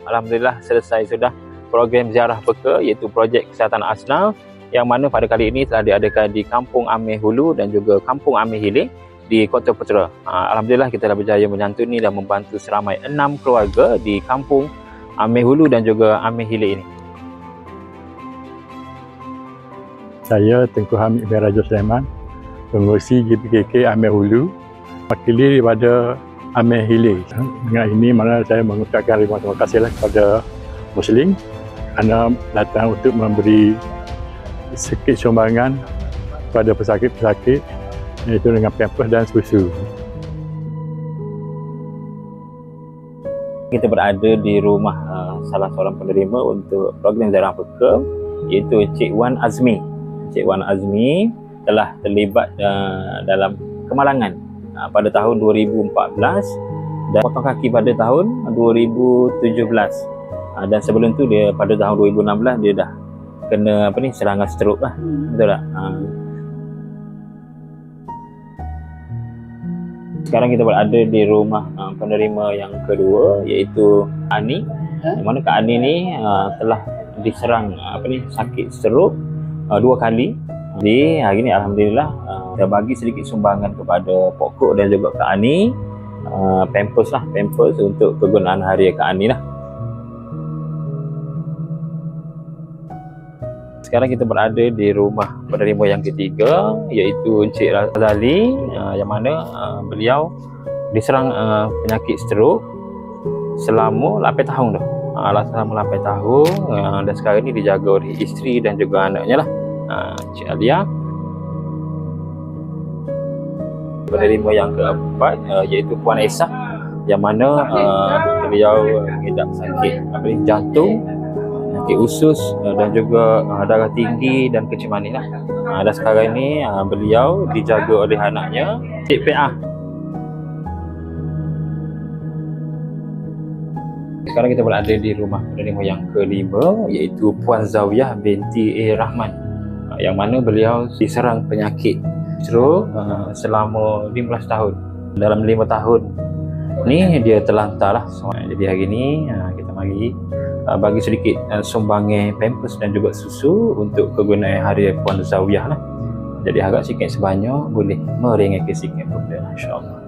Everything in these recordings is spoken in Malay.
Alhamdulillah selesai sudah program ziarah peka, iaitu projek kesihatan asnaf, yang mana pada kali ini telah diadakan di Kampung Amir Hulu dan juga Kampung Amir Hilir di Kota Putera. Alhamdulillah kita dah berjaya menyantuni dan membantu seramai 6 keluarga di Kampung Amir Hulu dan juga Amir Hilir ini. Saya Tengku Hamid bin Raja Sulaiman, pengurusi GPKK Amir Hulu, wakili daripada Amir Hilir. Dengan ini mana saya mengucapkan terima kasih kepada Muslim kerana datang untuk memberi sedikit sumbangan kepada pesakit-pesakit, iaitu dengan pampers dan susu. Kita berada di rumah salah seorang penerima untuk program ziarah peka, iaitu Cik Wan Azmi. Cik Wan Azmi telah terlibat dalam kemalangan pada tahun 2014 dan potong kaki pada tahun 2017. Dan sebelum tu dia pada tahun 2016 dia dah kena serangan stroke lah. Betul tak? Sekarang kita berada di rumah penerima yang kedua, iaitu Ani. Yang mana Kak Ani ni telah diserang sakit stroke 2 kali. Jadi hari ni alhamdulillah kita bagi sedikit sumbangan kepada pokok dan juga Kak Ani, pampers untuk kegunaan harian Kak Ani lah. Sekarang kita berada di rumah penerima yang ketiga, iaitu Encik Razali, yang mana beliau diserang penyakit stroke selama 8 tahun dah. Selama 8 tahun dan sekarang ini dijaga oleh isteri dan juga anaknya lah, Encik Alia. Penerima yang keempat iaitu Puan Esa, yang mana beliau mengidap sakit jantung, sakit usus dan juga darah tinggi dan kencing manis lah. Dan sekarang ini beliau dijaga oleh anaknya, Cik PA. Sekarang kita berada di rumah penerima yang kelima, iaitu Puan Zawiyah binti Rahman, yang mana beliau diserang penyakit stroke selama 15 tahun. Dalam 5 tahun ni dia terlantar lah. Jadi hari ni kita mari bagi sedikit sumbangan pampers dan juga susu untuk kegunaan harian Puan Zawiyah lah. Jadi harap sikit sebanyak boleh meringankan sikit benda, insya-Allah.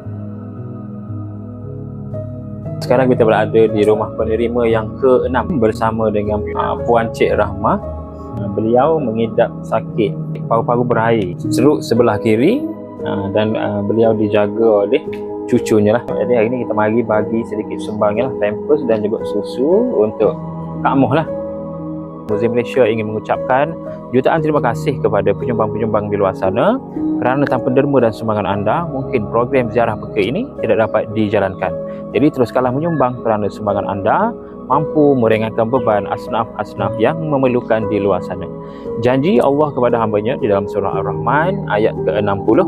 Sekarang kita berada di rumah penerima yang ke-6 bersama dengan Puan Cik Rahmah. Beliau mengidap sakit paru-paru berair, serut sebelah kiri, dan beliau dijaga oleh cucunya lah. Jadi hari ni kita mari bagi sedikit sumbangan lah, pampers dan juga susu untuk Kak Moh lah. Muslim Malaysia ingin mengucapkan jutaan terima kasih kepada penyumbang-penyumbang di luar sana, kerana tanpa derma dan sumbangan anda, mungkin program ziarah peka ini tidak dapat dijalankan. Jadi teruskanlah menyumbang, kerana sumbangan anda mampu meringankan beban asnaf-asnaf yang memerlukan di luar sana. Janji Allah kepada hambanya di dalam surah Ar-Rahman ayat ke-60,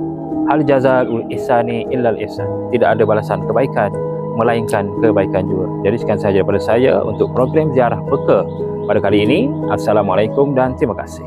hal jazaa'ul ihsani illal ihsan. Tidak ada balasan kebaikan melainkan kebaikan juga. Jadi sekian sahaja daripada saya untuk program ziarah peka pada kali ini. Assalamualaikum dan terima kasih.